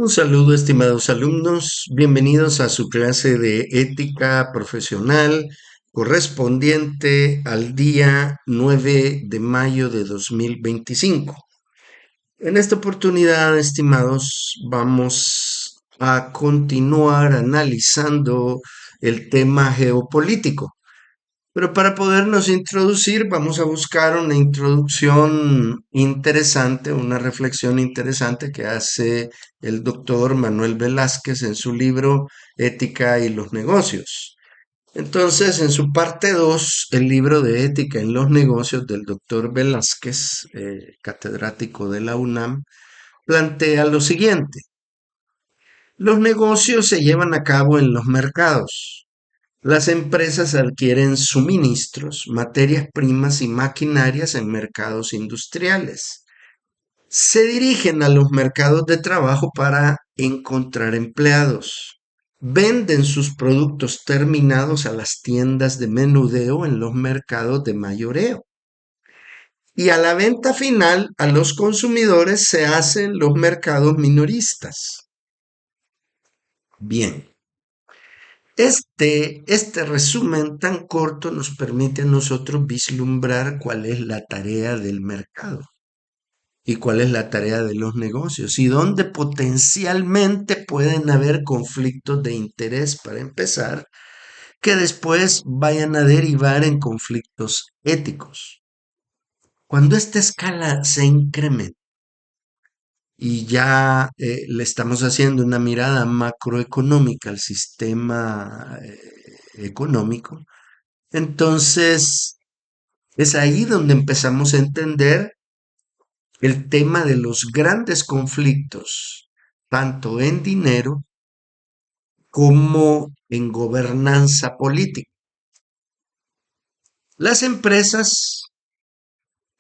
Un saludo, estimados alumnos. Bienvenidos a su clase de ética profesional correspondiente al día 9 de mayo de 2025. En esta oportunidad, estimados, vamos a continuar analizando el tema geopolítico. Pero para podernos introducir, vamos a buscar una introducción interesante, una reflexión interesante que hace el doctor Manuel Velázquez en su libro Ética y los negocios. Entonces, en su parte 2, el libro de Ética en los negocios del doctor Velázquez, catedrático de la UNAM, plantea lo siguiente. Los negocios se llevan a cabo en los mercados. Las empresas adquieren suministros, materias primas y maquinarias en mercados industriales. Se dirigen a los mercados de trabajo para encontrar empleados. Venden sus productos terminados a las tiendas de menudeo en los mercados de mayoreo. Y a la venta final a los consumidores se hacen los mercados minoristas. Bien. Este resumen tan corto nos permite a nosotros vislumbrar cuál es la tarea del mercado y cuál es la tarea de los negocios y dónde potencialmente pueden haber conflictos de interés para empezar, que después vayan a derivar en conflictos éticos. Cuando esta escala se incrementa y ya le estamos haciendo una mirada macroeconómica al sistema económico, entonces, es ahí donde empezamos a entender el tema de los grandes conflictos, tanto en dinero como en gobernanza política. Las empresas,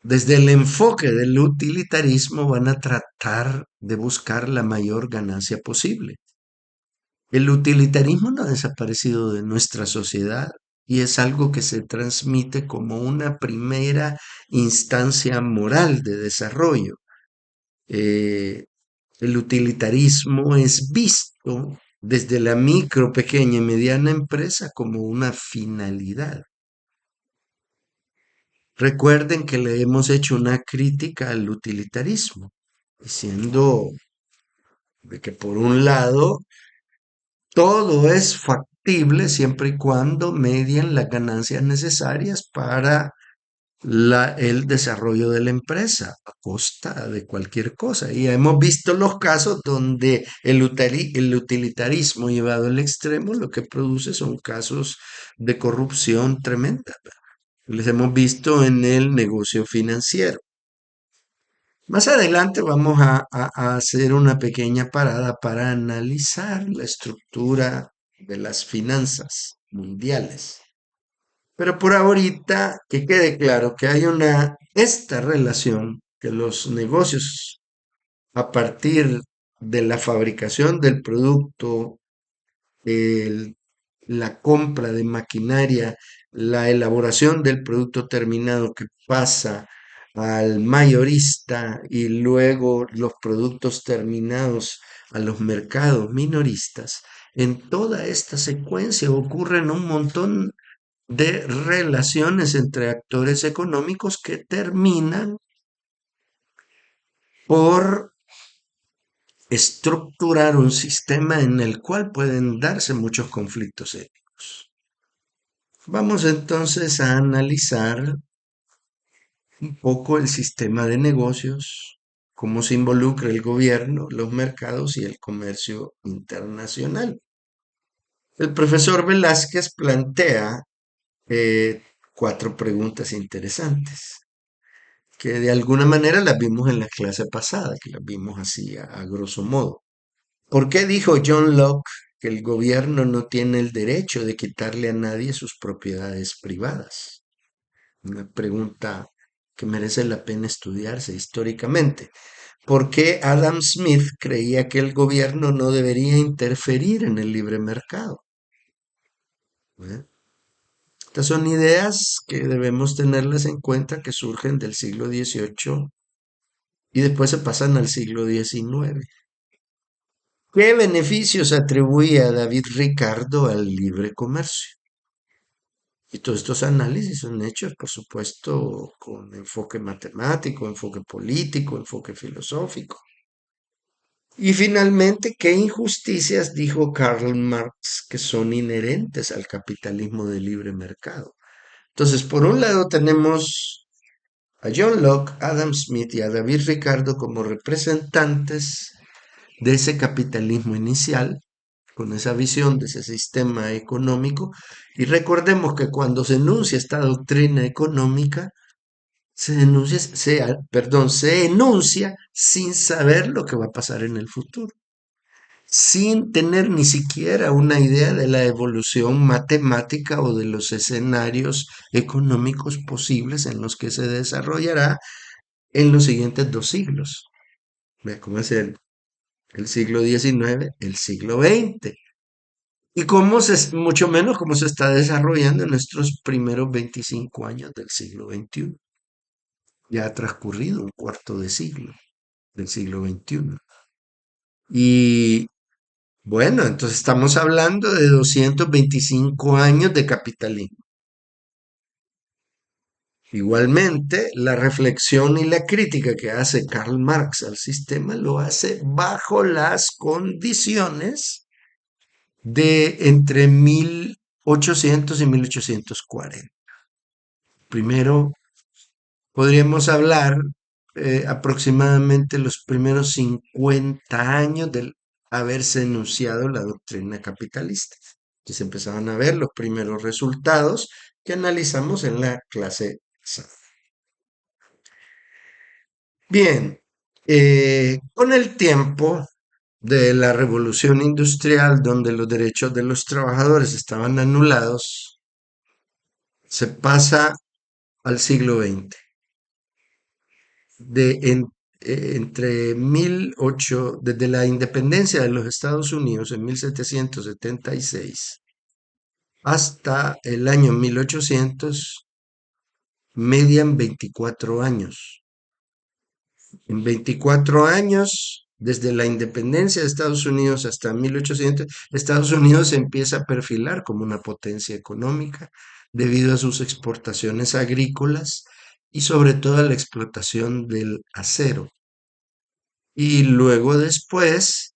desde el enfoque del utilitarismo, van a tratar de buscar la mayor ganancia posible. El utilitarismo no ha desaparecido de nuestra sociedad y es algo que se transmite como una primera instancia moral de desarrollo. Eh, el utilitarismo es visto desde la micro, pequeña y mediana empresa como una finalidad. Recuerden que le hemos hecho una crítica al utilitarismo, diciendo de que por un lado todo es factible siempre y cuando medien las ganancias necesarias para el desarrollo de la empresa a costa de cualquier cosa. Y hemos visto los casos donde el utilitarismo llevado al extremo lo que produce son casos de corrupción tremenda. Les hemos visto en el negocio financiero. Más adelante vamos a hacer una pequeña parada para analizar la estructura de las finanzas mundiales. Pero por ahorita que quede claro que hay esta relación que los negocios a partir de la fabricación del producto, el- la compra de maquinaria, la elaboración del producto terminado que pasa al mayorista y luego los productos terminados a los mercados minoristas, en toda esta secuencia ocurren un montón de relaciones entre actores económicos que terminan por estructurar un sistema en el cual pueden darse muchos conflictos éticos. Vamos entonces a analizar un poco el sistema de negocios, cómo se involucra el gobierno, los mercados y el comercio internacional. El profesor Velázquez plantea eh, cuatro preguntas interesantes, que de alguna manera las vimos en la clase pasada, que las vimos así a grosso modo. ¿Por qué dijo John Locke que el gobierno no tiene el derecho de quitarle a nadie sus propiedades privadas? Una pregunta que merece la pena estudiarse históricamente. ¿Por qué Adam Smith creía que el gobierno no debería interferir en el libre mercado? ¿Eh? Estas son ideas que debemos tenerlas en cuenta que surgen del siglo XVIII y después se pasan al siglo XIX. ¿Qué beneficios atribuía David Ricardo al libre comercio? Y todos estos análisis son hechos, por supuesto, con enfoque matemático, enfoque político, enfoque filosófico. Y finalmente, ¿qué injusticias dijo Karl Marx que son inherentes al capitalismo de libre mercado? Entonces, por un lado tenemos a John Locke, Adam Smith y a David Ricardo como representantes de ese capitalismo inicial, con esa visión de ese sistema económico. Y recordemos que cuando se enuncia esta doctrina económica, se enuncia sin saber lo que va a pasar en el futuro, sin tener ni siquiera una idea de la evolución matemática o de los escenarios económicos posibles en los que se desarrollará en los siguientes 2 siglos. Vea cómo es el siglo XIX, el siglo XX. Y mucho menos cómo se está desarrollando en nuestros primeros 25 años del siglo XXI. Ya ha transcurrido un cuarto de siglo del siglo XXI. Y bueno, entonces estamos hablando de 225 años de capitalismo. Igualmente, la reflexión y la crítica que hace Karl Marx al sistema lo hace bajo las condiciones de entre 1800 y 1840. Primero, podríamos hablar aproximadamente los primeros 50 años del haberse enunciado la doctrina capitalista. Y se empezaban a ver los primeros resultados que analizamos en la clase pasada. Bien, con el tiempo de la revolución industrial, donde los derechos de los trabajadores estaban anulados, se pasa al siglo XX. de en- Entre desde la independencia de los Estados Unidos en 1776 hasta el año 1800, median 24 años. En 24 años, desde la independencia de Estados Unidos hasta 1800, Estados Unidos se empieza a perfilar como una potencia económica debido a sus exportaciones agrícolas y sobre todo a la explotación del acero. Y luego después,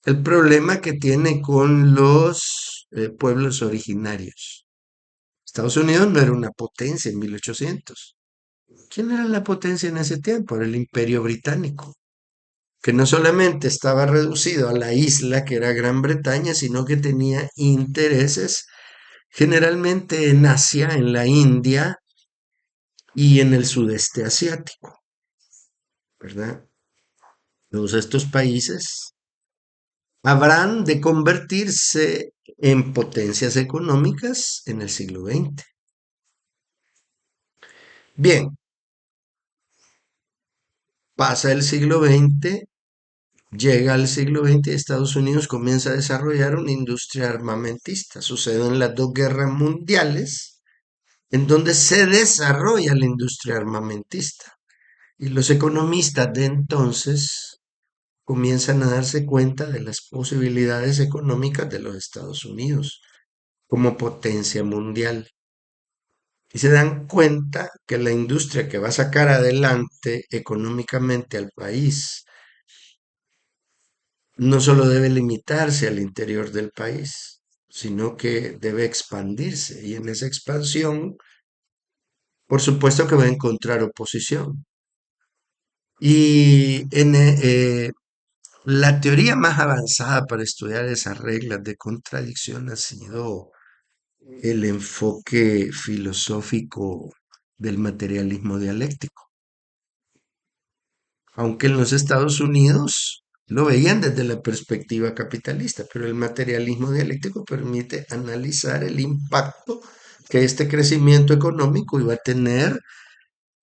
el problema que tiene con los pueblos originarios. Estados Unidos no era una potencia en 1800. ¿Quién era la potencia en ese tiempo? Era el Imperio Británico, que no solamente estaba reducido a la isla que era Gran Bretaña, sino que tenía intereses generalmente en Asia, en la India y en el sudeste asiático, ¿verdad? Todos estos países habrán de convertirse en potencias económicas en el siglo XX. Bien, pasa el siglo XX, llega al siglo XX y Estados Unidos comienza a desarrollar una industria armamentista. Suceden las 2 guerras mundiales en donde se desarrolla la industria armamentista. Y los economistas de entonces comienzan a darse cuenta de las posibilidades económicas de los Estados Unidos como potencia mundial. Y se dan cuenta que la industria que va a sacar adelante económicamente al país no solo debe limitarse al interior del país, sino que debe expandirse. Y en esa expansión, por supuesto que va a encontrar oposición. Y la teoría más avanzada para estudiar esas reglas de contradicción ha sido el enfoque filosófico del materialismo dialéctico. Aunque en los Estados Unidos lo veían desde la perspectiva capitalista, pero el materialismo dialéctico permite analizar el impacto que este crecimiento económico iba a tener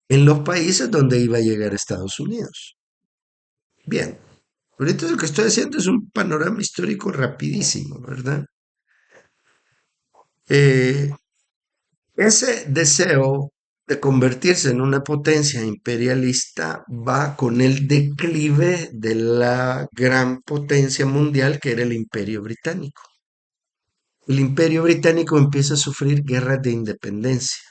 en los países donde iba a llegar Estados Unidos. Bien, ahorita lo que estoy haciendo es un panorama histórico rapidísimo, ¿verdad? Eh, Ese deseo de convertirse en una potencia imperialista va con el declive de la gran potencia mundial que era el Imperio Británico. El Imperio Británico empieza a sufrir guerras de independencia.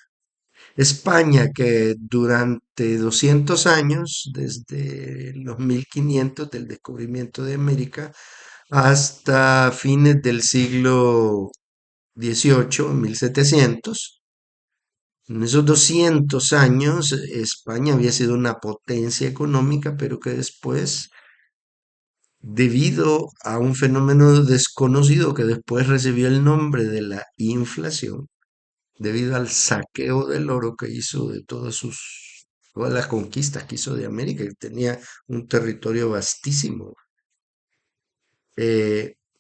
España, que durante 200 años, desde los 1500 del descubrimiento de América hasta fines del siglo XVIII, 1700, en esos 200 años, España había sido una potencia económica, pero que después, debido a un fenómeno desconocido que después recibió el nombre de la inflación, debido al saqueo del oro que hizo de todas las conquistas que hizo de América, que tenía un territorio vastísimo,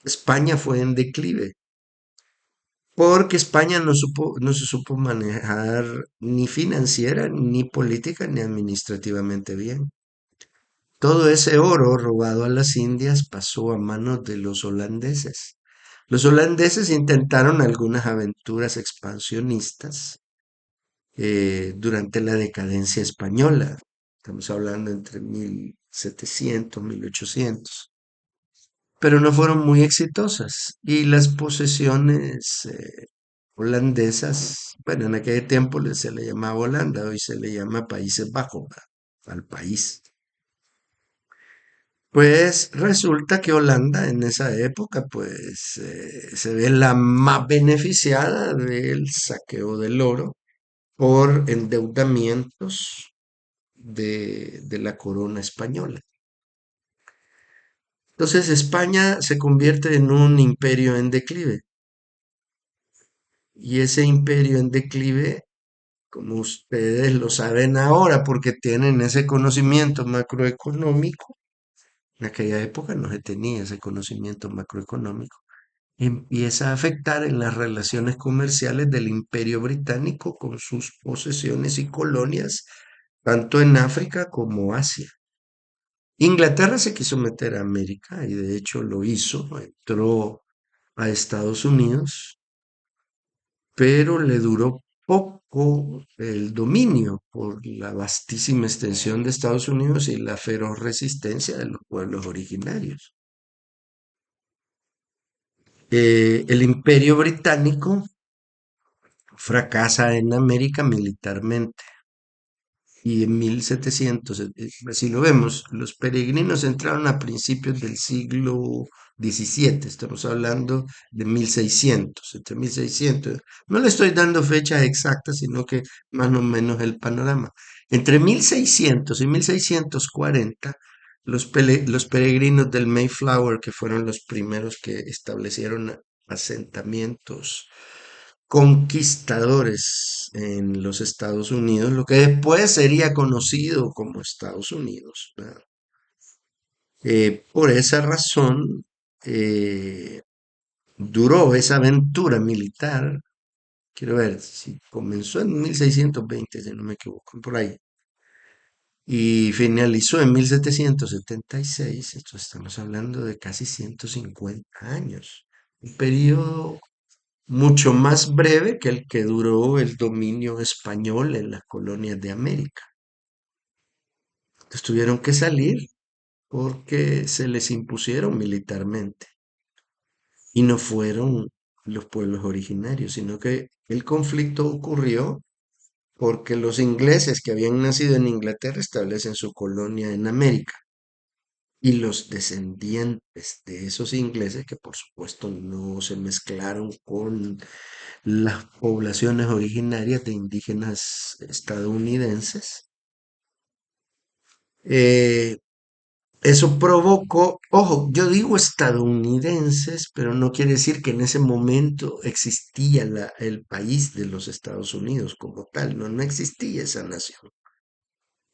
España fue en declive. Porque España no se supo manejar ni financiera, ni política, ni administrativamente bien. Todo ese oro robado a las Indias pasó a manos de los holandeses. Los holandeses intentaron algunas aventuras expansionistas durante la decadencia española. Estamos hablando entre 1700, 1800, pero no fueron muy exitosas. Y las posesiones holandesas, bueno, en aquel tiempo se le llamaba Holanda, hoy se le llama Países Bajos, al país. Pues resulta que Holanda en esa época, pues se ve la más beneficiada del saqueo del oro por endeudamientos de la corona española. Entonces España se convierte en un imperio en declive y ese imperio en declive, como ustedes lo saben ahora porque tienen ese conocimiento macroeconómico, en aquella época no se tenía ese conocimiento macroeconómico, empieza a afectar en las relaciones comerciales del imperio británico con sus posesiones y colonias, tanto en África como Asia. Inglaterra se quiso meter a América y de hecho lo hizo, entró a Estados Unidos, pero le duró poco el dominio por la vastísima extensión de Estados Unidos y la feroz resistencia de los pueblos originarios. El imperio británico fracasa en América militarmente. Y en 1700, así lo vemos, los peregrinos entraron a principios del siglo XVII, estamos hablando de 1600, entre 1600. No le estoy dando fechas exactas, sino que más o menos el panorama. Entre 1600 y 1640, los peregrinos del Mayflower, que fueron los primeros que establecieron asentamientos conquistadores en los Estados Unidos, lo que después sería conocido como Estados Unidos, ¿verdad? Por esa razón, eh, duró esa aventura militar, quiero ver si comenzó en 1620, si no me equivoco, por ahí, y finalizó en 1776, esto estamos hablando de casi 150 años, un periodo mucho más breve que el que duró el dominio español en las colonias de América. Entonces tuvieron que salir porque se les impusieron militarmente y no fueron los pueblos originarios, sino que el conflicto ocurrió porque los ingleses que habían nacido en Inglaterra establecen su colonia en América y los descendientes de esos ingleses, que por supuesto no se mezclaron con las poblaciones originarias de indígenas estadounidenses. Eh, Eso provocó, ojo, yo digo estadounidenses, pero no quiere decir que en ese momento existía el país de los Estados Unidos como tal, no, no existía esa nación.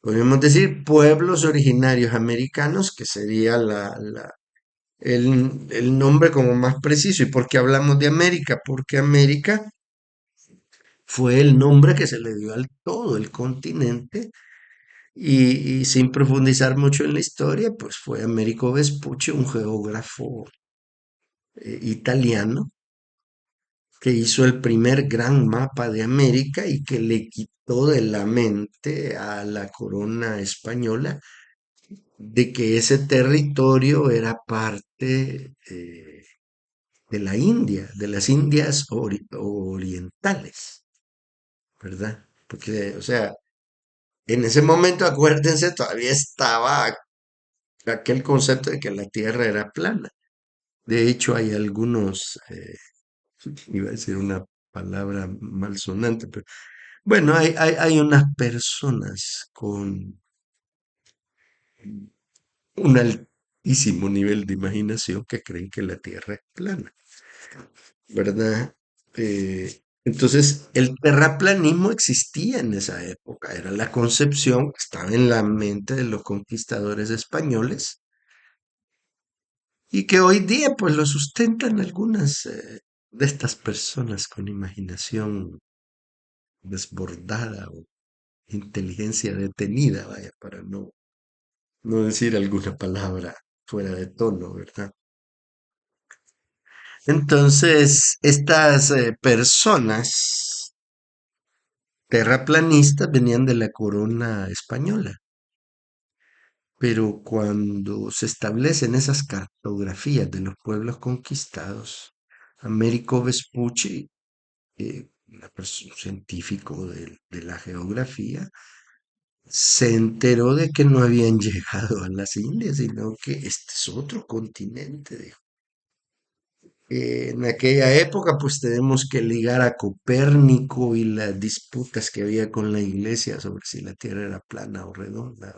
Podríamos decir pueblos originarios americanos, que sería el nombre como más preciso. ¿Y por qué hablamos de América? Porque América fue el nombre que se le dio al todo el continente y sin profundizar mucho en la historia, pues fue Américo Vespucci, un geógrafo italiano, que hizo el primer gran mapa de América y que le quitó de la mente a la corona española de que ese territorio era parte de la India, de las Indias orientales, ¿verdad? Porque, o sea, en ese momento, acuérdense, todavía estaba aquel concepto de que la Tierra era plana. De hecho, hay algunos, iba a decir una palabra malsonante, pero bueno, hay unas personas con un altísimo nivel de imaginación que creen que la Tierra es plana, ¿verdad? Entonces, el terraplanismo existía en esa época, era la concepción que estaba en la mente de los conquistadores españoles y que hoy día pues lo sustentan algunas de estas personas con imaginación desbordada o inteligencia detenida, vaya, para no decir alguna palabra fuera de tono, ¿verdad? Entonces, estas personas terraplanistas venían de la corona española, pero cuando se establecen esas cartografías de los pueblos conquistados, Américo Vespucci, un científico de la geografía, se enteró de que no habían llegado a las Indias, sino que este es otro continente, dijo. En aquella época, pues tenemos que ligar a Copérnico y las disputas que había con la iglesia sobre si la Tierra era plana o redonda.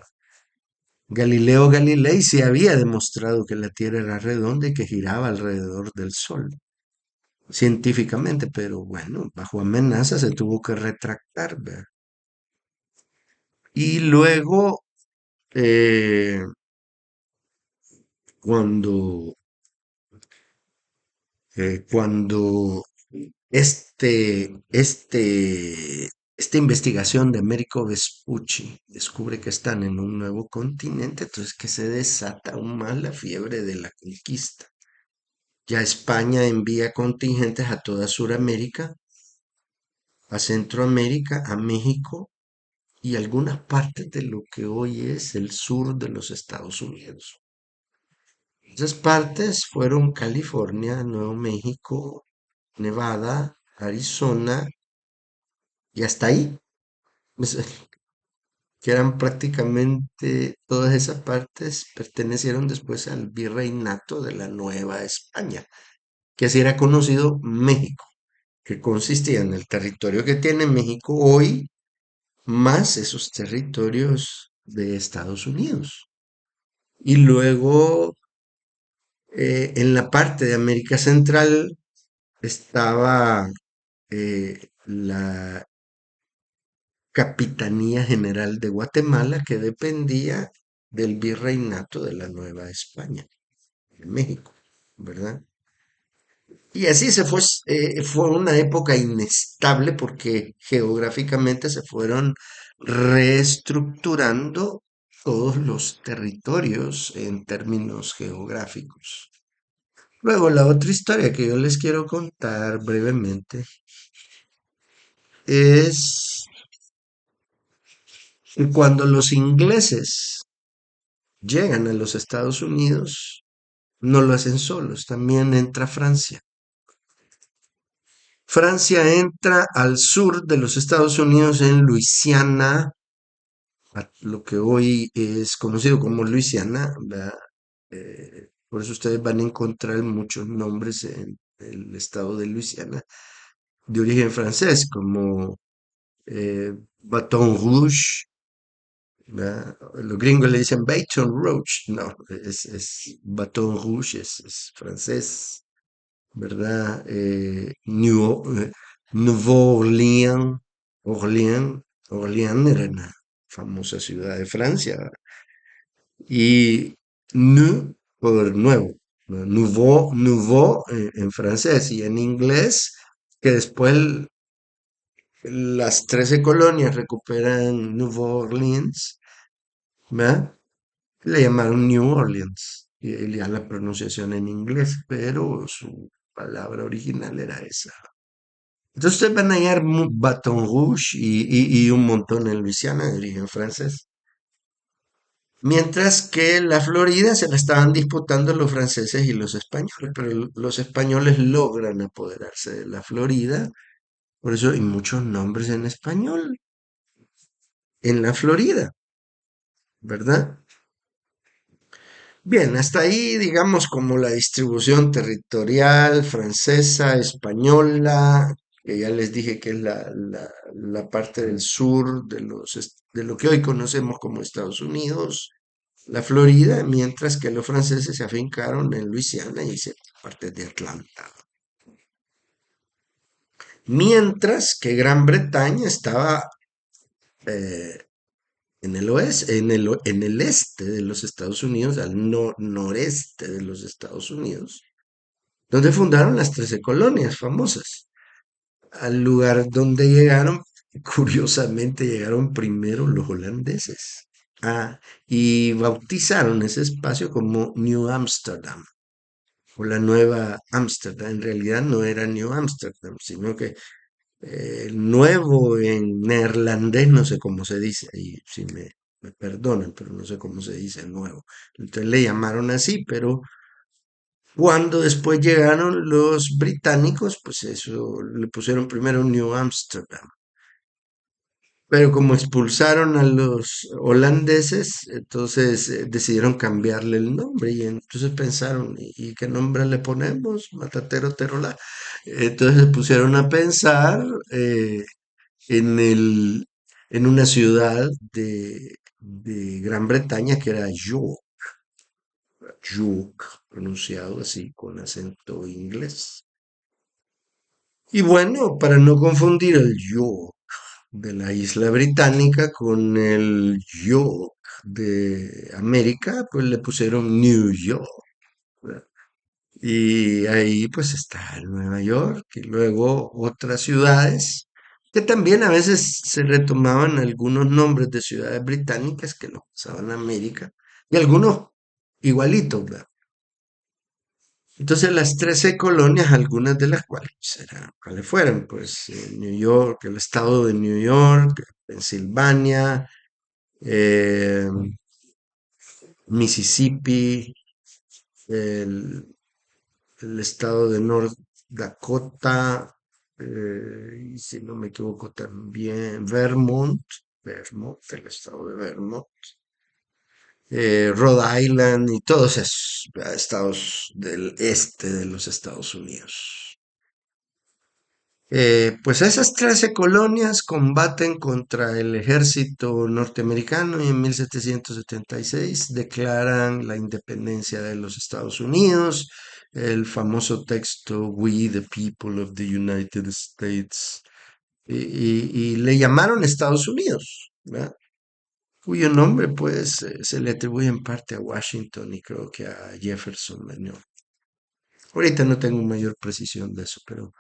Galileo Galilei se había demostrado que la Tierra era redonda y que giraba alrededor del Sol, científicamente, pero bueno, bajo amenaza se tuvo que retractar, ¿verdad? Y luego, eh, cuando, cuando esta investigación de Américo Vespucci descubre que están en un nuevo continente, entonces que se desata aún más la fiebre de la conquista. Ya España envía contingentes a toda Sudamérica, a Centroamérica, a México y algunas partes de lo que hoy es el sur de los Estados Unidos. Esas partes fueron California, Nuevo México, Nevada, Arizona y hasta ahí. Pues, que eran prácticamente todas esas partes pertenecieron después al virreinato de la Nueva España, que así era conocido México, que consistía en el territorio que tiene México hoy, más esos territorios de Estados Unidos. Y luego, en la parte de América Central estaba la Capitanía General de Guatemala, que dependía del virreinato de la Nueva España, en México, ¿verdad? Y así fue una época inestable porque geográficamente se fueron reestructurando todos los territorios en términos geográficos. Luego, la otra historia que yo les quiero contar brevemente es que cuando los ingleses llegan a los Estados Unidos, no lo hacen solos, también entra Francia. Francia entra al sur de los Estados Unidos en Luisiana, a lo que hoy es conocido como Luisiana, ¿verdad? Por eso ustedes van a encontrar muchos nombres en el estado de Luisiana de origen francés, como Baton Rouge, ¿verdad? Los gringos le dicen Baton Rouge, no, es Baton Rouge, es francés, ¿verdad? Nouveau Orleans, Orleans era una famosa ciudad de Francia, ¿verdad? Y nou por nuevo, ¿no? Nouveau en francés y en inglés, que después las 13 colonias recuperan Nouveau Orleans, ¿verdad? Le llamaron New Orleans, y ya la pronunciación en inglés, pero su palabra original era esa. Entonces ustedes van a hallar Baton Rouge y un montón en Luisiana de origen francés. Mientras que la Florida se la estaban disputando los franceses y los españoles, pero los españoles logran apoderarse de la Florida, por eso hay muchos nombres en español en la Florida, ¿verdad? Bien, hasta ahí, digamos, como la distribución territorial francesa, española, que ya les dije que es la parte del sur de lo que hoy conocemos como Estados Unidos, la Florida, mientras que los franceses se afincaron en Luisiana y ciertas partes de Atlanta. Mientras que Gran Bretaña estaba eh, en el oeste, en el este de los Estados Unidos, al noreste de los Estados Unidos, donde fundaron las 13 colonias famosas, al lugar donde llegaron, curiosamente llegaron primero los holandeses. Ah, y bautizaron ese espacio como New Amsterdam o la Nueva Ámsterdam. En realidad no era New Amsterdam, sino que nuevo en neerlandés, no sé cómo se dice, y si me perdonan, pero no sé cómo se dice nuevo. Entonces le llamaron así, pero cuando después llegaron los británicos, pues eso le pusieron primero New Amsterdam. Pero como expulsaron a los holandeses, entonces decidieron cambiarle el nombre y entonces pensaron, ¿y qué nombre le ponemos? Matatero Terola. Entonces se pusieron a pensar en en una ciudad de Gran Bretaña que era York, York, pronunciado así con acento inglés. Y bueno, para no confundir el York de la isla británica con el York de América, pues le pusieron New York, ¿verdad? Y ahí pues está Nueva York y luego otras ciudades que también a veces se retomaban algunos nombres de ciudades británicas que no pasaban a América y algunos igualitos, ¿verdad? Entonces las 13 colonias, algunas de las cuales cuáles fueran, pues New York, el estado de New York, Pensilvania, eh, Mississippi, el, el estado de North Dakota, y si no me equivoco también Vermont, el estado de Vermont, Rhode Island y todos esos estados del este de los Estados Unidos. Pues esas 13 colonias combaten contra el ejército norteamericano y en 1776 declaran la independencia de los Estados Unidos, el famoso texto We the People of the United States, y le llamaron Estados Unidos, ¿verdad? Cuyo nombre pues se le atribuye en parte a Washington y creo que a Jefferson, ¿no? Ahorita no tengo mayor precisión de eso, pero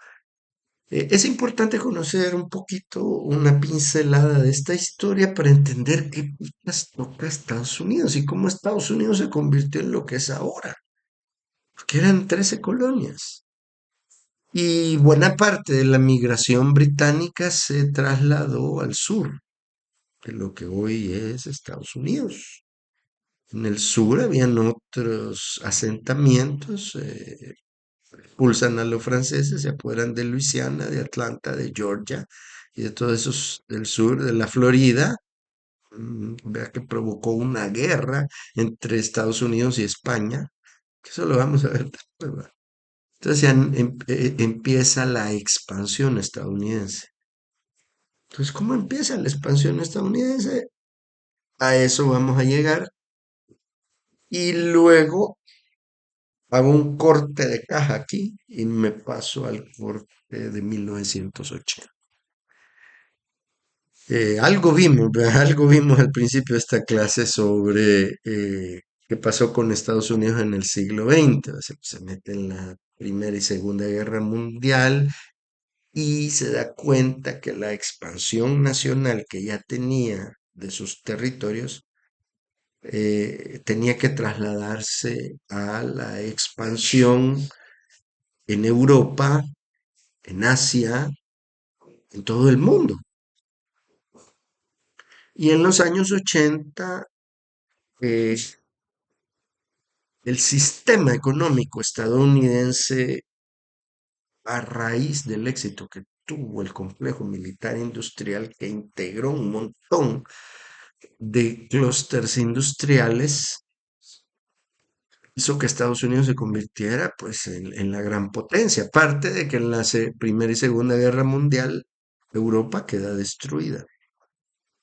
es importante conocer un poquito, una pincelada de esta historia para entender qué putas toca Estados Unidos y cómo Estados Unidos se convirtió en lo que es ahora, porque eran 13 colonias. Y buena parte de la migración británica se trasladó al sur, de lo que hoy es Estados Unidos. En el sur habían otros asentamientos, expulsan a los franceses, se apoderan de Luisiana, de Atlanta, de Georgia y de todos esos del sur, de la Florida. Vea que provocó una guerra entre Estados Unidos y España, que eso lo vamos a ver después, ¿verdad? Entonces ya empieza la expansión estadounidense. Entonces, ¿cómo empieza la expansión estadounidense? A eso vamos a llegar. Y luego hago un corte de caja aquí y me paso al corte de 1980. Algo vimos, ¿verdad? Algo vimos al principio de esta clase sobre qué pasó con Estados Unidos en el siglo XX. Se mete en la Primera y Segunda Guerra Mundial y se da cuenta que la expansión nacional que ya tenía de sus territorios tenía que trasladarse a la expansión en Europa, en Asia en todo el mundo. Y en los años 80, eh, el sistema económico estadounidense, a raíz del éxito que tuvo el complejo militar industrial, que integró un montón de clústeres industriales, hizo que Estados Unidos se convirtiera pues en la gran potencia. Aparte de que en la Primera y Segunda Guerra Mundial Europa queda destruida.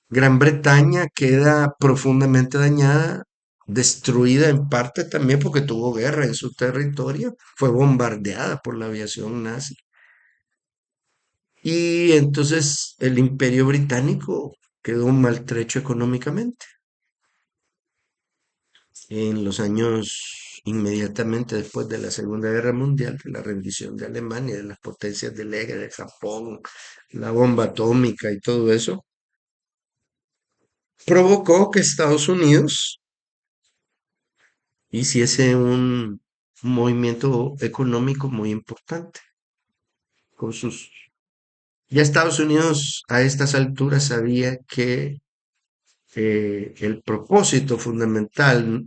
Gran Bretaña queda profundamente dañada, destruida en parte también porque tuvo guerra en su territorio, fue bombardeada por la aviación nazi. Y entonces el Imperio Británico quedó maltrecho económicamente. En los años inmediatamente después de la Segunda Guerra Mundial, de la rendición de Alemania, de las potencias del eje, de Japón, la bomba atómica y todo eso, provocó que Estados Unidos hiciese un movimiento económico muy importante. Con sus... Ya Estados Unidos a estas alturas sabía que el propósito fundamental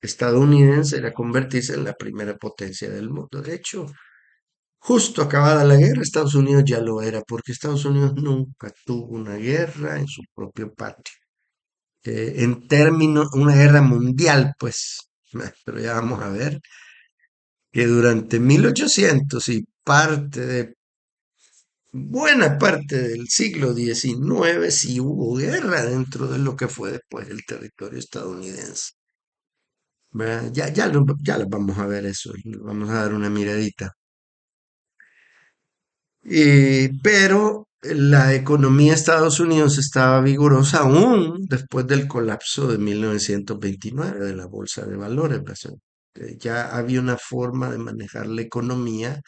estadounidense era convertirse en la primera potencia del mundo. De hecho, justo acabada la guerra, Estados Unidos ya lo era, porque Estados Unidos nunca tuvo una guerra en su propio patio. En términos, una guerra mundial, pues, pero ya vamos a ver que durante 1800 y buena parte del siglo XIX sí hubo guerra dentro de lo que fue después el territorio estadounidense. ¿Verdad? Ya lo vamos a ver eso, y vamos a dar una miradita. Pero la economía de Estados Unidos estaba vigorosa aún después del colapso de 1929 de la Bolsa de Valores. ¿Verdad? Ya había una forma de manejar la economía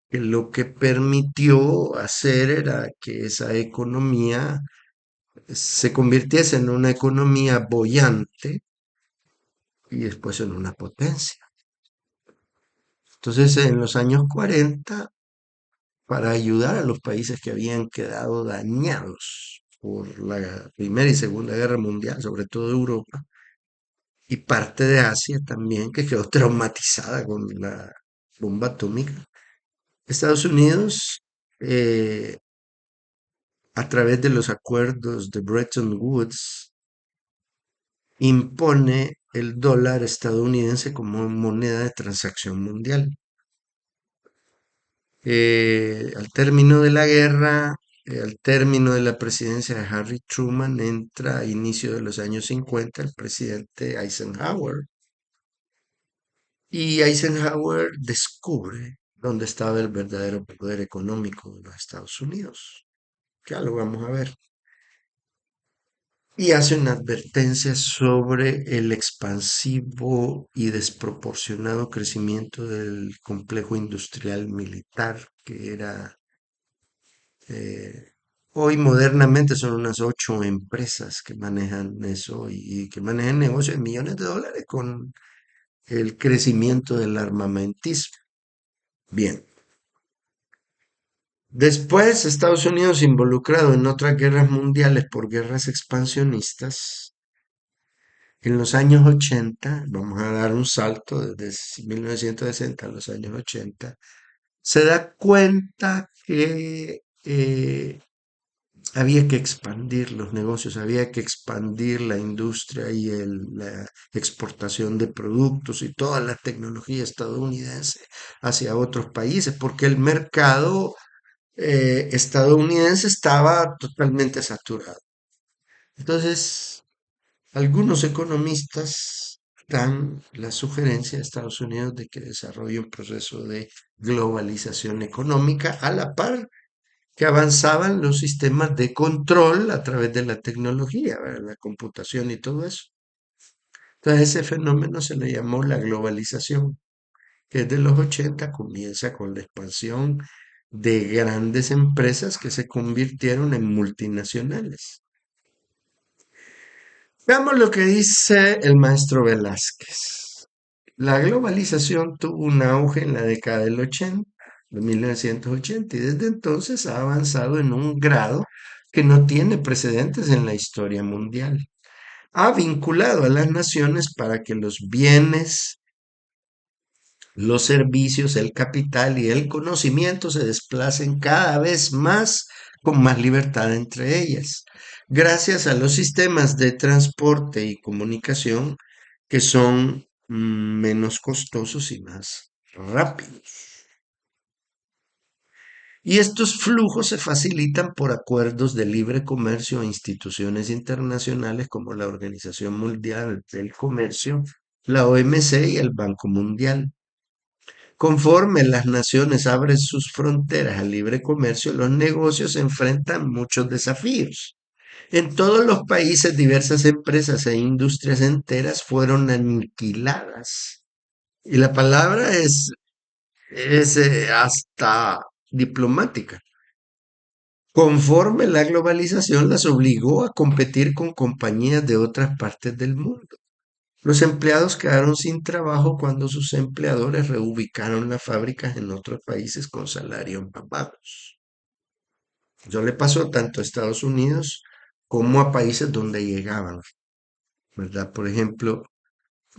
que lo que permitió hacer era que esa economía se convirtiese en una economía boyante y después en una potencia. Entonces, en los años 40, para ayudar a los países que habían quedado dañados por la Primera y Segunda Guerra Mundial, sobre todo Europa, y parte de Asia también, que quedó traumatizada con la bomba atómica. Estados Unidos, eh, a través de los acuerdos de Bretton Woods, impone el dólar estadounidense como moneda de transacción mundial. Al término de la guerra, al término de la presidencia de Harry Truman, entra a inicio de los años 50 el presidente Eisenhower. Y Eisenhower descubre dónde estaba el verdadero poder económico de los Estados Unidos. Ya lo vamos a ver. Y hace una advertencia sobre el expansivo y desproporcionado crecimiento del complejo industrial militar, que era, hoy modernamente son unas 8 empresas que manejan eso y que manejan negocios de millones de dólares con el crecimiento del armamentismo. Bien. Después, Estados Unidos involucrado en otras guerras mundiales por guerras expansionistas. En los años 80, vamos a dar un salto desde 1960 a los años 80, se da cuenta que había que expandir los negocios, había que expandir la industria y la exportación de productos y toda la tecnología estadounidense hacia otros países, porque el mercado estadounidense estaba totalmente saturado. Entonces, algunos economistas dan la sugerencia a Estados Unidos de que desarrolle un proceso de globalización económica a la par que avanzaban los sistemas de control a través de la tecnología, ¿verdad? La computación y todo eso. Entonces ese fenómeno se le llamó la globalización, que desde los 80 comienza con la expansión de grandes empresas que se convirtieron en multinacionales. Veamos lo que dice el maestro Velázquez. La globalización tuvo un auge en la década del 80 de 1980 y desde entonces ha avanzado en un grado que no tiene precedentes en la historia mundial. Ha vinculado a las naciones para que los bienes, los servicios, el capital y el conocimiento se desplacen cada vez más con más libertad entre ellas, gracias a los sistemas de transporte y comunicación que son menos costosos y más rápidos. Y estos flujos se facilitan por acuerdos de libre comercio e instituciones internacionales como la Organización Mundial del Comercio, la OMC y el Banco Mundial. Conforme las naciones abren sus fronteras al libre comercio, los negocios enfrentan muchos desafíos. En todos los países, diversas empresas e industrias enteras fueron aniquiladas. Y la palabra es hasta diplomática. Conforme la globalización las obligó a competir con compañías de otras partes del mundo. Los empleados quedaron sin trabajo cuando sus empleadores reubicaron las fábricas en otros países con salarios más bajos. Eso le pasó tanto a Estados Unidos como a países donde llegaban, ¿verdad? Por ejemplo,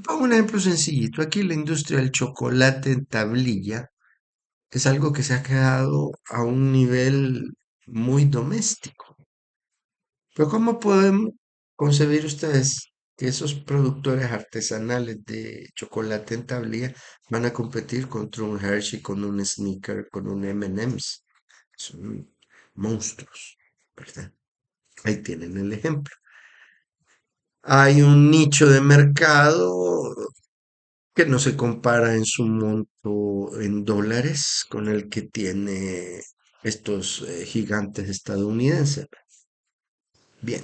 pongo un ejemplo sencillito. Aquí la industria del chocolate en tablilla es algo que se ha quedado a un nivel muy doméstico. Pero ¿cómo pueden concebir ustedes que esos productores artesanales de chocolate en tablilla van a competir contra un Hershey, con un Snicker, con un M&M's? Son monstruos, ¿verdad? Ahí tienen el ejemplo. Hay un nicho de mercado que no se compara en su monto en dólares con el que tiene estos gigantes estadounidenses. Bien.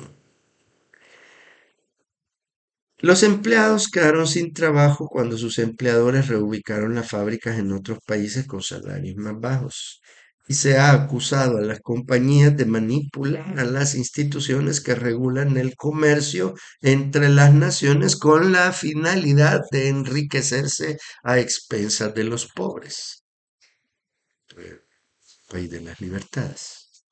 Los empleados quedaron sin trabajo cuando sus empleadores reubicaron las fábricas en otros países con salarios más bajos. Y se ha acusado a las compañías de manipular a las instituciones que regulan el comercio entre las naciones con la finalidad de enriquecerse a expensas de los pobres. País de las libertades.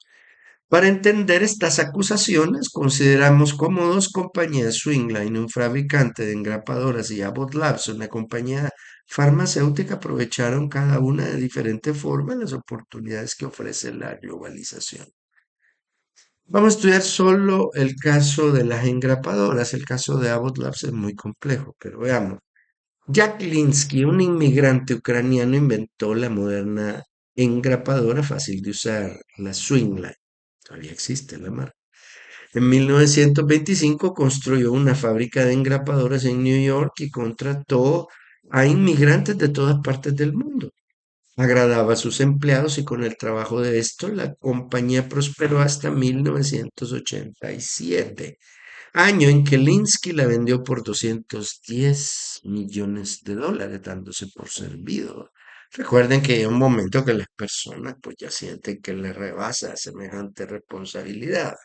Para entender estas acusaciones, consideramos cómo dos compañías, Swingline, un fabricante de engrapadoras, y Abbott Labs, una compañía farmacéutica, aprovecharon cada una de diferente forma las oportunidades que ofrece la globalización. Vamos a estudiar solo el caso de las engrapadoras. El caso de Abbott Labs es muy complejo, pero veamos. Jack Linsky, un inmigrante ucraniano, inventó la moderna engrapadora fácil de usar, la Swingline. Todavía existe la marca. En 1925 construyó una fábrica de engrapadoras en New York y contrató a inmigrantes de todas partes del mundo. Agradaba a sus empleados y con el trabajo de esto la compañía prosperó hasta 1987, año en que Linsky la vendió por 210 millones de dólares, dándose por servido. Recuerden que hay un momento que las personas pues ya sienten que les rebasa semejante responsabilidad.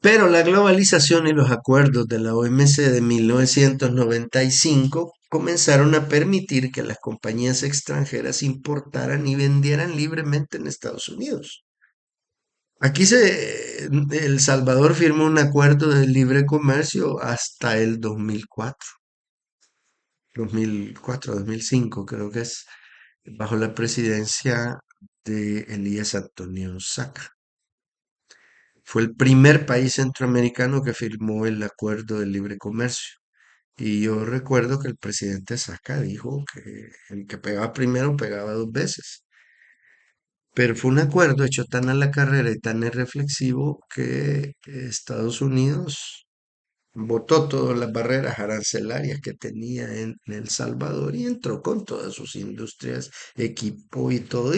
Pero la globalización y los acuerdos de la OMC de 1995 comenzaron a permitir que las compañías extranjeras importaran y vendieran libremente en Estados Unidos. El Salvador firmó un acuerdo de libre comercio hasta el 2004, 2005 creo que es, bajo la presidencia de Elías Antonio Saca. Fue el primer país centroamericano que firmó el acuerdo de libre comercio. Y yo recuerdo que el presidente Saca dijo que el que pegaba primero pegaba dos veces. Pero fue un acuerdo hecho tan a la carrera y tan irreflexivo que Estados Unidos botó todas las barreras arancelarias que tenía en El Salvador y entró con todas sus industrias, equipo y todo.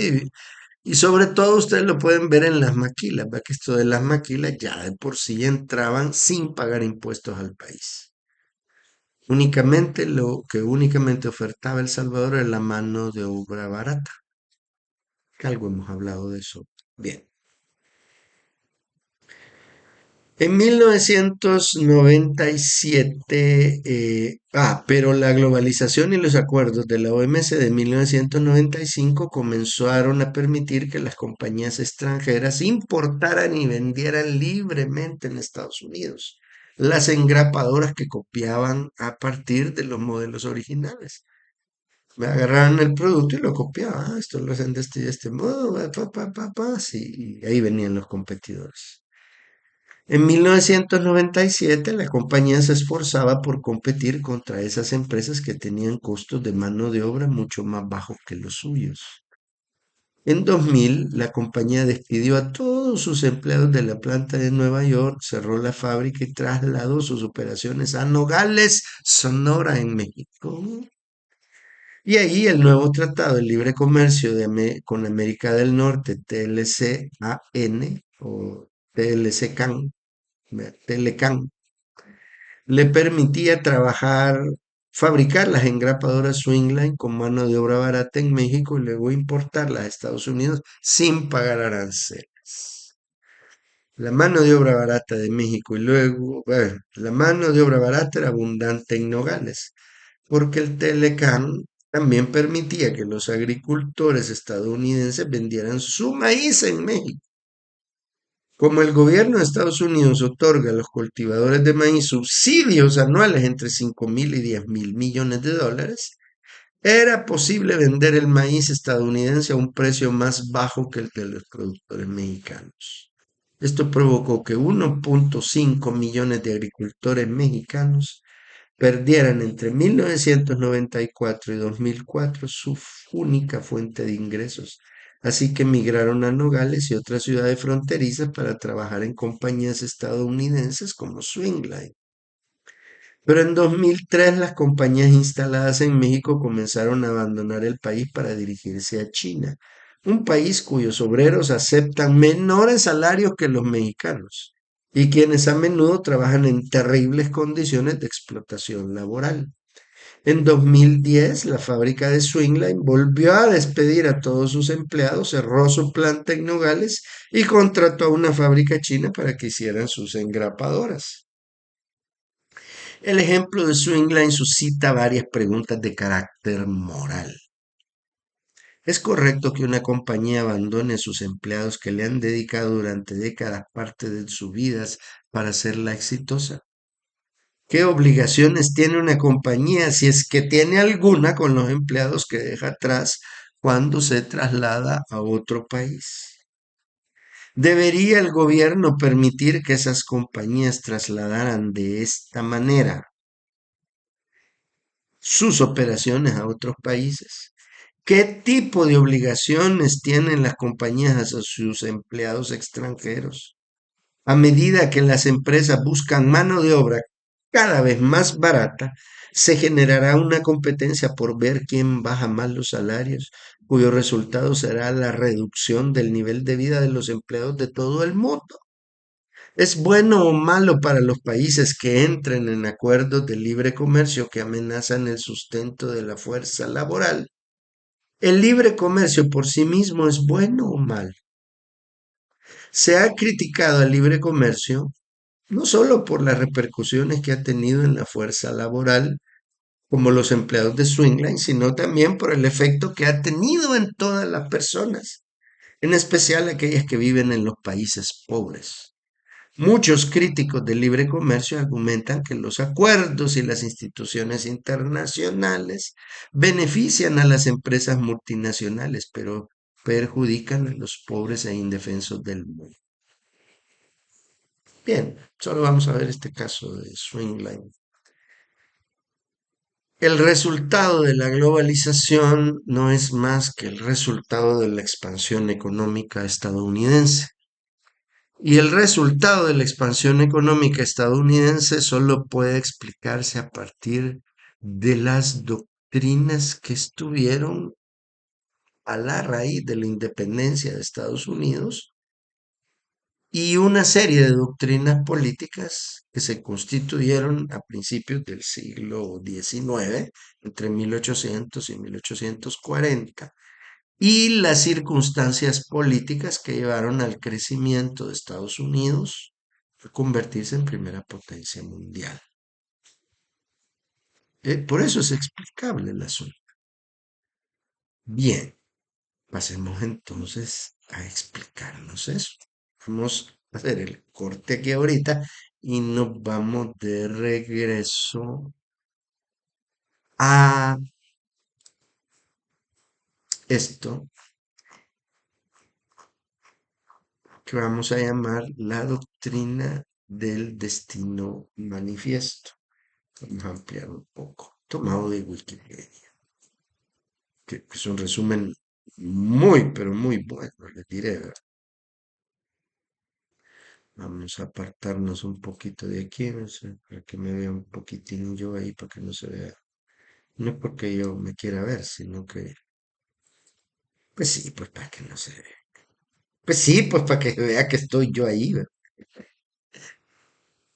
Y sobre todo ustedes lo pueden ver en las maquilas, ¿verdad? Que esto de las maquilas ya de por sí entraban sin pagar impuestos al país. Únicamente lo que únicamente ofertaba El Salvador era la mano de obra barata, que algo hemos hablado de eso. Bien. En 1997, pero la globalización y los acuerdos de la OMC de 1995 comenzaron a permitir que las compañías extranjeras importaran y vendieran libremente en Estados Unidos las engrapadoras que copiaban a partir de los modelos originales. Me agarraron el producto y lo copiaban. Esto lo hacen de este y de este modo, sí, y ahí venían los competidores. En 1997, la compañía se esforzaba por competir contra esas empresas que tenían costos de mano de obra mucho más bajos que los suyos. En 2000, la compañía despidió a todos sus empleados de la planta de Nueva York, cerró la fábrica y trasladó sus operaciones a Nogales, Sonora, en México. Y ahí el nuevo Tratado de Libre Comercio con América del Norte, TLCAN o TLCCAN, Telecan, le permitía fabricar las engrapadoras Swingline con mano de obra barata en México y luego importarlas a Estados Unidos sin pagar aranceles. La mano de obra barata de México y luego, bueno, la mano de obra barata era abundante en Nogales, porque el Telecan también permitía que los agricultores estadounidenses vendieran su maíz en México. Como el gobierno de Estados Unidos otorga a los cultivadores de maíz subsidios anuales entre 5.000 y 10.000 millones de dólares, era posible vender el maíz estadounidense a un precio más bajo que el de los productores mexicanos. Esto provocó que 1.5 millones de agricultores mexicanos perdieran entre 1994 y 2004 su única fuente de ingresos, así que emigraron a Nogales y otras ciudades fronterizas para trabajar en compañías estadounidenses como Swingline. Pero en 2003 las compañías instaladas en México comenzaron a abandonar el país para dirigirse a China, un país cuyos obreros aceptan menores salarios que los mexicanos y quienes a menudo trabajan en terribles condiciones de explotación laboral. En 2010, la fábrica de Swingline volvió a despedir a todos sus empleados, cerró su planta en Nogales y contrató a una fábrica china para que hicieran sus engrapadoras. El ejemplo de Swingline suscita varias preguntas de carácter moral. ¿Es correcto que una compañía abandone a sus empleados que le han dedicado durante décadas parte de sus vidas para hacerla exitosa? ¿Qué obligaciones tiene una compañía, si es que tiene alguna, con los empleados que deja atrás cuando se traslada a otro país? ¿Debería el gobierno permitir que esas compañías trasladaran de esta manera sus operaciones a otros países? ¿Qué tipo de obligaciones tienen las compañías hacia sus empleados extranjeros? A medida que las empresas buscan mano de obra cada vez más barata, se generará una competencia por ver quién baja más los salarios, cuyo resultado será la reducción del nivel de vida de los empleados de todo el mundo. ¿Es bueno o malo para los países que entren en acuerdos de libre comercio que amenazan el sustento de la fuerza laboral? ¿El libre comercio por sí mismo es bueno o malo? Se ha criticado al libre comercio no solo por las repercusiones que ha tenido en la fuerza laboral, como los empleados de Swingline, sino también por el efecto que ha tenido en todas las personas, en especial aquellas que viven en los países pobres. Muchos críticos del libre comercio argumentan que los acuerdos y las instituciones internacionales benefician a las empresas multinacionales, pero perjudican a los pobres e indefensos del mundo. Bien, solo vamos a ver este caso de Swingline. El resultado de la globalización no es más que el resultado de la expansión económica estadounidense. Y el resultado de la expansión económica estadounidense solo puede explicarse a partir de las doctrinas que estuvieron a la raíz de la independencia de Estados Unidos y una serie de doctrinas políticas que se constituyeron a principios del siglo XIX, entre 1800 y 1840, y las circunstancias políticas que llevaron al crecimiento de Estados Unidos convertirse en primera potencia mundial. Por eso es explicable el asunto. Bien, pasemos entonces a explicarnos eso. Vamos a hacer el corte aquí ahorita y nos vamos de regreso a esto que vamos a llamar la doctrina del destino manifiesto. Vamos a ampliar un poco, tomado de Wikipedia, que es un resumen muy, pero muy bueno, les diré, ¿verdad? Vamos a apartarnos un poquito de aquí, no sé, para que me vea un poquitín yo ahí, para que no se vea. No es porque yo me quiera ver, sino que, pues sí, pues para que no se vea. Pues sí, pues para que vea que estoy yo ahí, ¿verdad?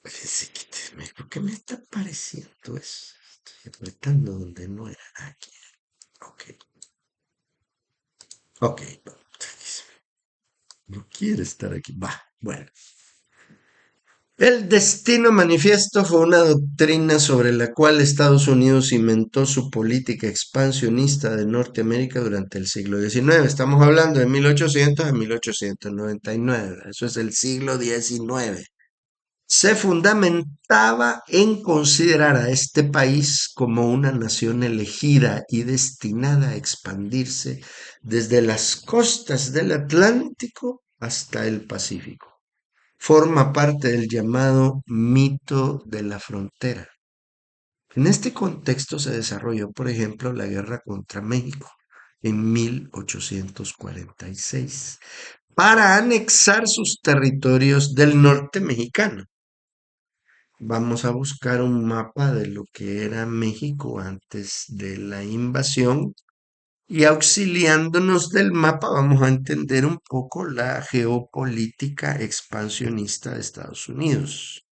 Pues sí, quíteme, ¿por qué me está apareciendo eso? Estoy apretando donde no era. Aquí. Ok, ok, no quiere estar aquí. Va, bueno. El destino manifiesto fue una doctrina sobre la cual Estados Unidos cimentó su política expansionista de Norteamérica durante el siglo XIX. Estamos hablando de 1800 a 1899. Eso es el siglo XIX. Se fundamentaba en considerar a este país como una nación elegida y destinada a expandirse desde las costas del Atlántico hasta el Pacífico. Forma parte del llamado mito de la frontera. En este contexto se desarrolló, por ejemplo, la guerra contra México en 1846 para anexar sus territorios del norte mexicano. Vamos a buscar un mapa de lo que era México antes de la invasión y auxiliándonos del mapa vamos a entender un poco la geopolítica expansionista de Estados Unidos.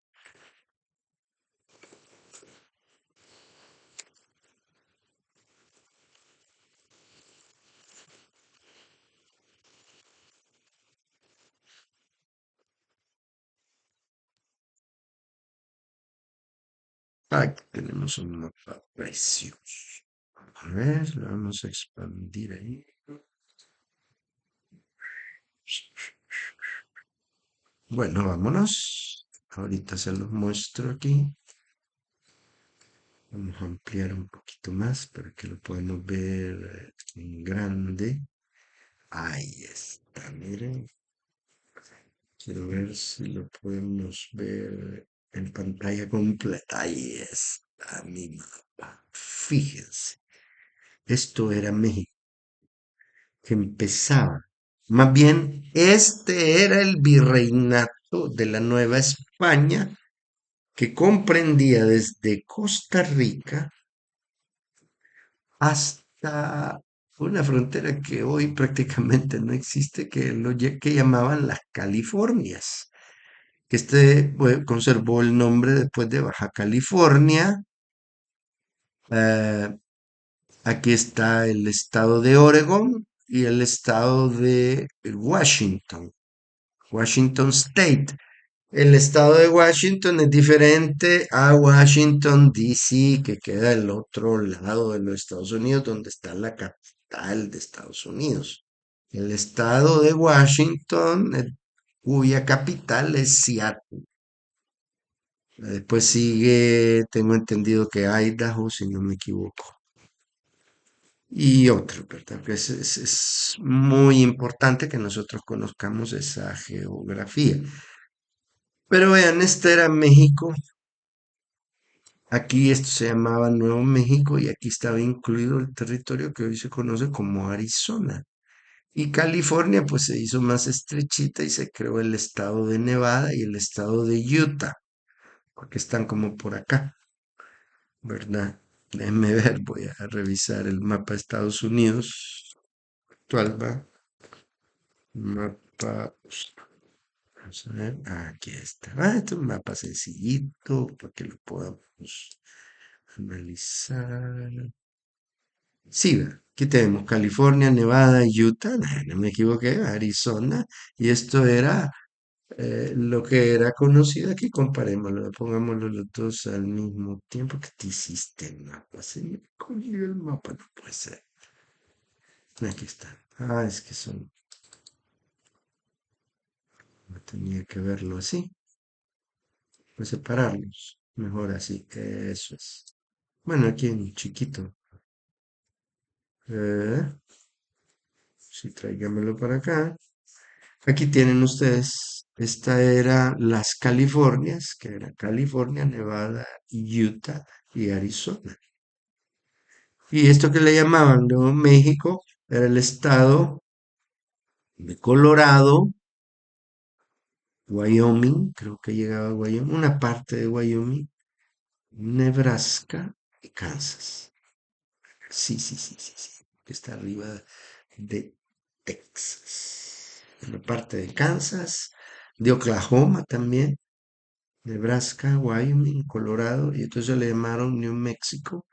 Aquí tenemos un mapa precioso. A ver, lo vamos a expandir ahí. Bueno, vámonos. Ahorita se los muestro aquí. Vamos a ampliar un poquito más para que lo podamos ver en grande. Ahí está, miren. Quiero ver si lo podemos ver en pantalla completa. Ahí está mi mapa. Fíjense, esto era México, que empezaba. Más bien, este era el virreinato de la Nueva España, que comprendía desde Costa Rica hasta una frontera que hoy prácticamente no existe, que llamaban las Californias. Este conservó el nombre después de Baja California. Eh, Aquí está el estado de Oregon y el estado de Washington, Washington State. El estado de Washington es diferente a Washington, D.C., que queda al otro lado de los Estados Unidos, donde está la capital de Estados Unidos. El estado de Washington, cuya capital es Seattle. Después sigue, tengo entendido que Idaho, si no me equivoco. Y otro, ¿verdad? Que es muy importante que nosotros conozcamos esa geografía. Pero vean, este era México. Aquí esto se llamaba Nuevo México y aquí estaba incluido el territorio que hoy se conoce como Arizona. Y California pues se hizo más estrechita y se creó el estado de Nevada y el estado de Utah, porque están como por acá. ¿Verdad? Déjenme ver, voy a revisar el mapa de Estados Unidos. ¿Cuál va? Mapa. Vamos a ver. Aquí está. Este es un mapa sencillito para que lo podamos analizar. Sí, aquí tenemos California, Nevada, Utah. No me equivoqué, Arizona. Y esto era lo que era conocido aquí, comparémoslo, pongámoslo los dos al mismo tiempo que te hiciste el mapa. Se me cogió el mapa, no puede ser. Aquí está. Ah, es que son, no tenía que verlo así, pues separarlos. Mejor así, eso es. Bueno, aquí en chiquito. Eh, sí, tráigamelo para acá. Aquí tienen ustedes, esta era las Californias, que era California, Nevada, Utah y Arizona. Y esto que le llamaban Nuevo México era el estado de Colorado, Wyoming, creo que llegaba a Wyoming, una parte de Wyoming, Nebraska y Kansas. Sí, sí, sí, sí, sí, que está arriba de Texas. Una parte de Kansas, de Oklahoma también, Nebraska, Wyoming, Colorado, y entonces le llamaron New Mexico.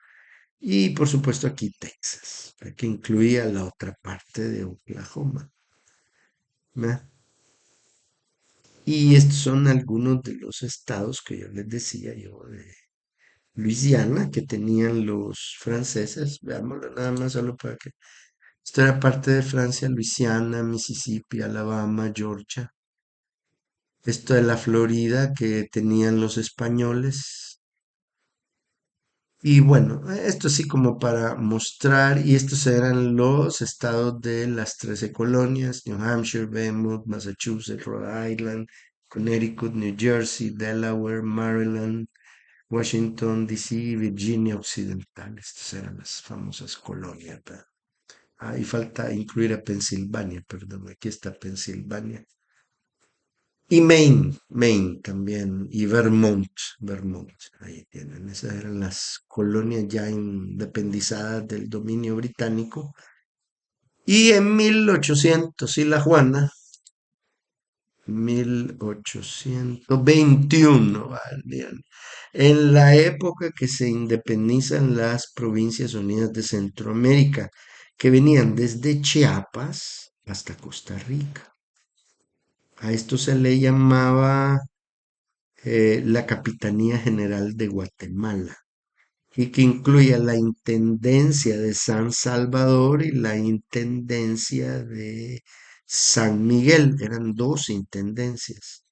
Y por supuesto aquí Texas, que incluía la otra parte de Oklahoma. ¿Verdad? Y estos son algunos de los estados que yo les decía yo de Luisiana que tenían los franceses. Veámoslo nada más solo para que... Esto era parte de Francia, Luisiana, Mississippi, Alabama, Georgia. Esto de la Florida que tenían los españoles. Y bueno, esto sí como para mostrar, y estos eran los estados de las 13 colonias, New Hampshire, Vermont, Massachusetts, Rhode Island, Connecticut, New Jersey, Delaware, Maryland, Washington, D.C. y Virginia Occidental. Estas eran las famosas colonias, ¿verdad? Ah, y falta incluir a Pensilvania, perdón, aquí está Pensilvania. Y Maine también, y Vermont, ahí tienen, esas eran las colonias ya independizadas del dominio británico. Y en 1800, y la Juana, 1821, bien, en la época que se independizan las Provincias Unidas de Centroamérica, que venían desde Chiapas hasta Costa Rica. A esto se le llamaba la Capitanía General de Guatemala y que incluía la Intendencia de San Salvador y la Intendencia de San Miguel. Eran dos intendencias.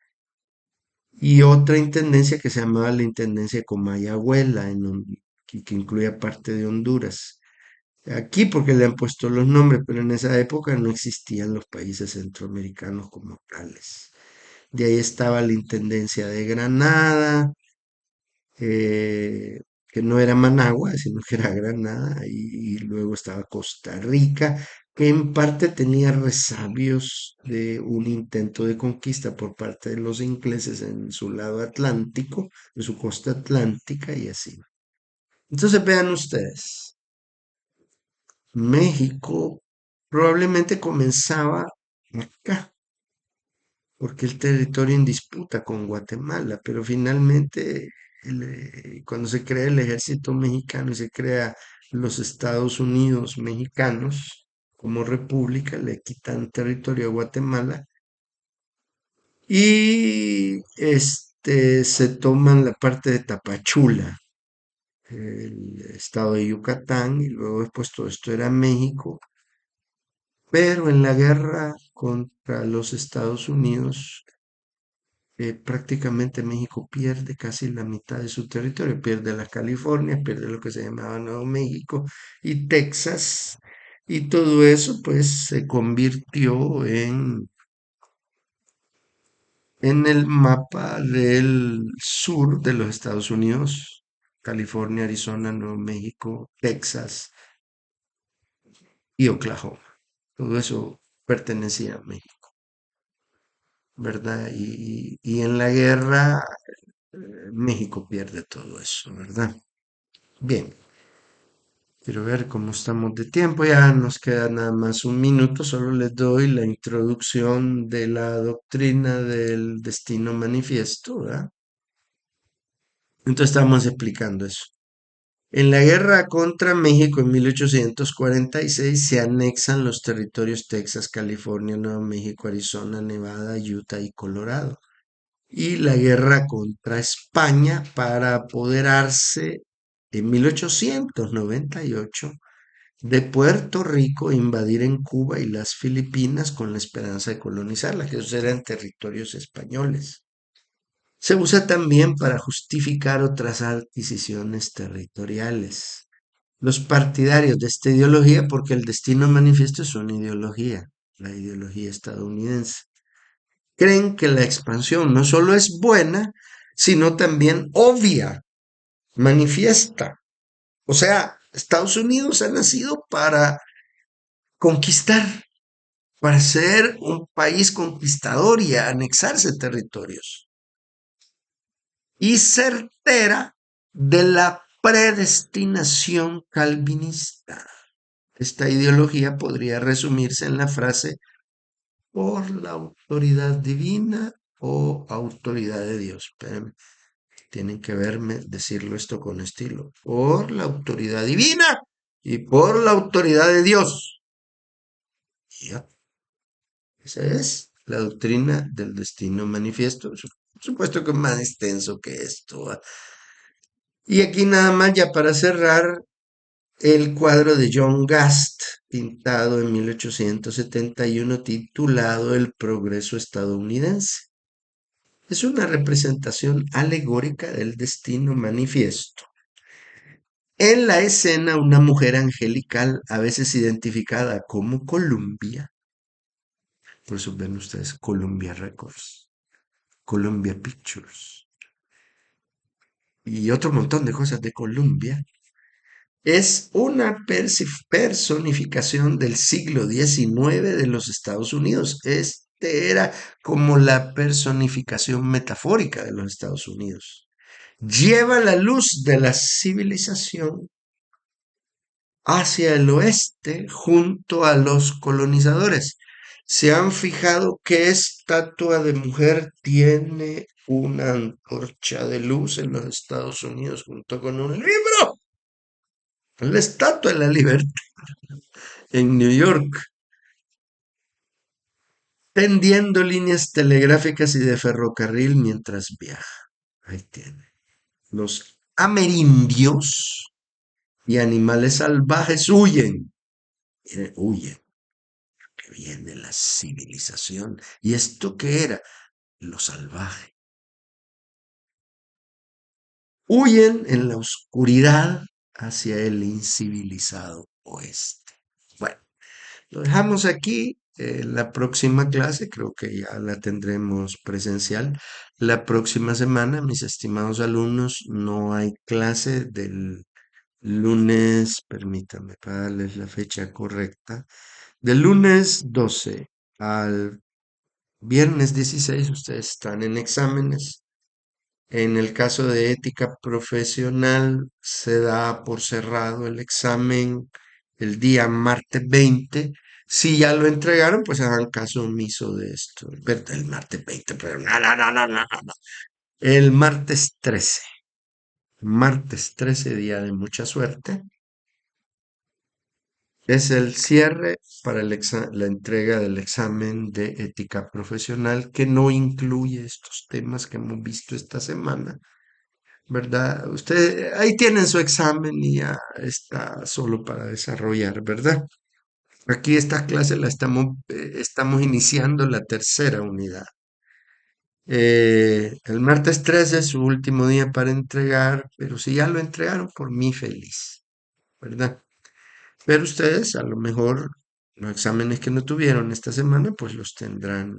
Y otra intendencia que se llamaba la Intendencia de Comayagüela, que incluía parte de Honduras. Aquí porque le han puesto los nombres, pero en esa época no existían los países centroamericanos como tales. De ahí estaba la Intendencia de Granada, eh, que no era Managua, sino que era Granada, y luego estaba Costa Rica, que en parte tenía resabios de un intento de conquista por parte de los ingleses en su lado atlántico, en su costa atlántica y así. Entonces vean ustedes, México probablemente comenzaba acá, porque el territorio en disputa con Guatemala, pero finalmente cuando se crea el ejército mexicano y se crea los Estados Unidos mexicanos como república, le quitan territorio a Guatemala y se toman la parte de Tapachula, el estado de Yucatán, y luego después todo esto era México, pero en la guerra contra los Estados Unidos prácticamente México pierde casi la mitad de su territorio, pierde la California, pierde lo que se llamaba Nuevo México y Texas, y todo eso pues se convirtió en el mapa del sur de los Estados Unidos, California, Arizona, Nuevo México, Texas y Oklahoma. Todo eso pertenecía a México, ¿verdad? Y en la guerra México pierde todo eso, ¿verdad? Bien, quiero ver cómo estamos de tiempo. Ya nos queda nada más un minuto. Solo les doy la introducción de la doctrina del destino manifiesto, ¿verdad? Entonces estamos explicando eso. En la guerra contra México en 1846 se anexan los territorios Texas, California, Nuevo México, Arizona, Nevada, Utah y Colorado. Y la guerra contra España para apoderarse en 1898 de Puerto Rico e invadir en Cuba y las Filipinas con la esperanza de colonizarlas, que esos eran territorios españoles. Se usa también para justificar otras adquisiciones territoriales. Los partidarios de esta ideología, porque el destino manifiesto es una ideología, la ideología estadounidense, creen que la expansión no solo es buena, sino también obvia, manifiesta. O sea, Estados Unidos ha nacido para conquistar, para ser un país conquistador y anexarse territorios. Y certera de la predestinación calvinista. Esta ideología podría resumirse en la frase por la autoridad divina o autoridad de Dios. Espérenme, tienen que verme decirlo esto con estilo. Por la autoridad divina y por la autoridad de Dios. Ya, esa es la doctrina del destino manifiesto. Por supuesto que es más extenso que esto. ¿Va? Y aquí nada más ya para cerrar el cuadro de John Gast, pintado en 1871, titulado El progreso estadounidense. Es una representación alegórica del destino manifiesto. En la escena, una mujer angelical, a veces identificada como Columbia, por eso ven ustedes Columbia Records, Columbia Pictures y otro montón de cosas de Columbia, es una personificación del siglo XIX de los Estados Unidos. Este era como la personificación metafórica de los Estados Unidos. Lleva la luz de la civilización hacia el oeste junto a los colonizadores. ¿Se han fijado qué estatua de mujer tiene una antorcha de luz en los Estados Unidos junto con un libro? La Estatua de la Libertad en New York, tendiendo líneas telegráficas y de ferrocarril mientras viaja. Ahí tiene. Los amerindios y animales salvajes huyen. Miren, huyen, que viene la civilización. ¿Y esto qué era? Lo salvaje. Huyen en la oscuridad hacia el incivilizado oeste. Bueno, lo dejamos aquí. La próxima clase, creo que ya la tendremos presencial. La próxima semana, mis estimados alumnos, no hay clase del lunes, permítame para darles la fecha correcta, del lunes 12 al viernes 16, ustedes están en exámenes. En el caso de ética profesional, se da por cerrado el examen el día martes 20. Si ya lo entregaron, pues hagan caso omiso de esto. El martes 20, pero no, no, no, no, no, no. El martes 13. Martes 13, día de mucha suerte. Es el cierre para la entrega del examen de ética profesional que no incluye estos temas que hemos visto esta semana. ¿Verdad? Usted ahí tienen su examen y ya está solo para desarrollar, ¿verdad? Aquí esta clase la estamos iniciando la tercera unidad. El martes 13 es su último día para entregar, pero si ya lo entregaron, por mí feliz, ¿verdad? Pero ustedes, a lo mejor, los exámenes que no tuvieron esta semana, pues los tendrán.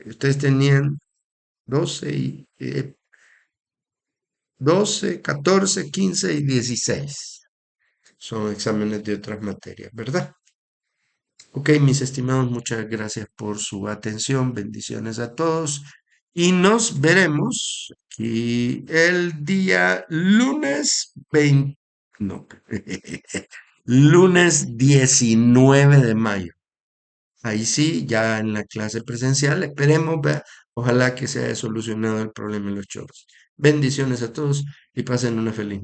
Ustedes tenían 12 y 12, 14, 15 y 16. Son exámenes de otras materias, ¿verdad? Ok, mis estimados, muchas gracias por su atención. Bendiciones a todos. Y nos veremos aquí el día lunes 20, no, lunes 19 de mayo. Ahí sí, ya en la clase presencial, esperemos, vea, ojalá que se haya solucionado el problema de los chorros. Bendiciones a todos y pasen una feliz noche.